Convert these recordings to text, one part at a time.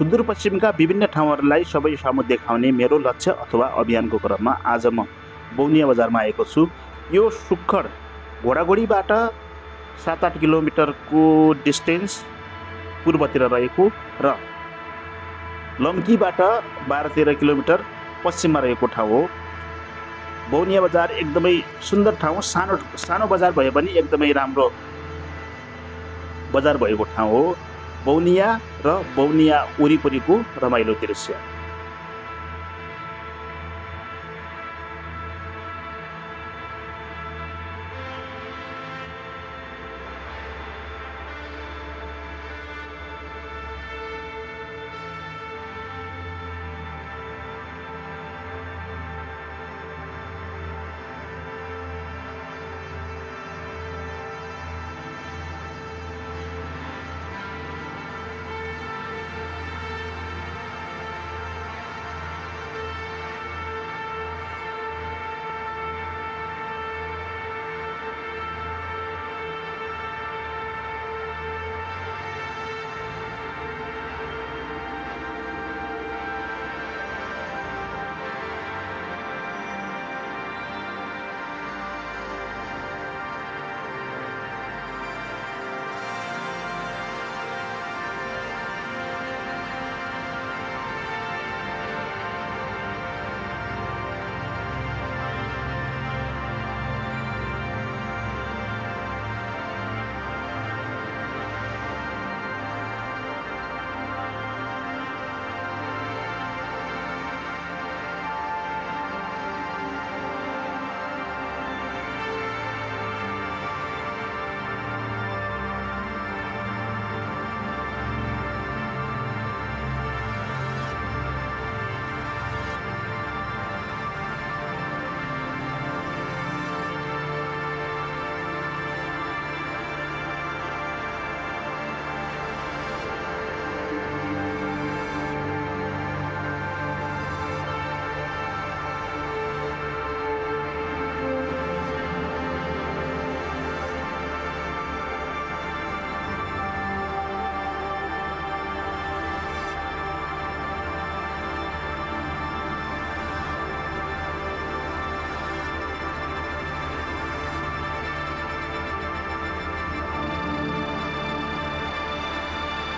सुदूरपश्चिमका विभिन्न ठाउँहरूलाई सबै सामु देखाउने मेरो लक्ष्य अथवा अभियानको क्रममा आज म बौनिया बजारमा आएको छु। यो सुक्खर घोडाघोडीबाट 7-8 किलोमिटरको डिस्टेन्स पूर्वतिर रहेको र लम्कीबाट 12-13 किलोमिटर पश्चिममा रहेको ठाउँ हो। बौनिया बजार एकदमै सुन्दर ठाउँ, सानो बजार भए पनि एकदमै राम्रो बजार भएको ठाउँ हो। बौनिया र बौनिया वरिपरिको रमाइलो दृश्य।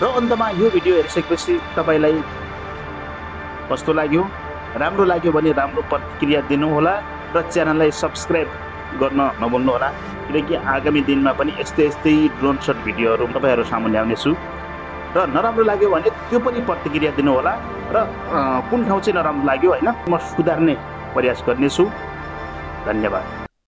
र अन्तमा यो भिडियो हेरिसकेपछि तपाईलाई कस्तो लाग्यो, राम्रो लाग्यो भने राम्रो प्रतिक्रिया दिनुहोला र च्यानललाई सब्स्क्राइब गर्न नभुल्नुहोला, किनकि आगामी दिनमा पनि यस्तै ड्रोन शट भिडियोहरू तपाईहरु सामु ल्याउने छु। र नराम्रो लाग्यो भने त्यो पनि प्रतिक्रिया दिनुहोला र कुन ठाउँ चाहिँ नराम्रो लाग्यो हैन म सुधार्ने प्रयास गर्नेछु। धन्यवाद।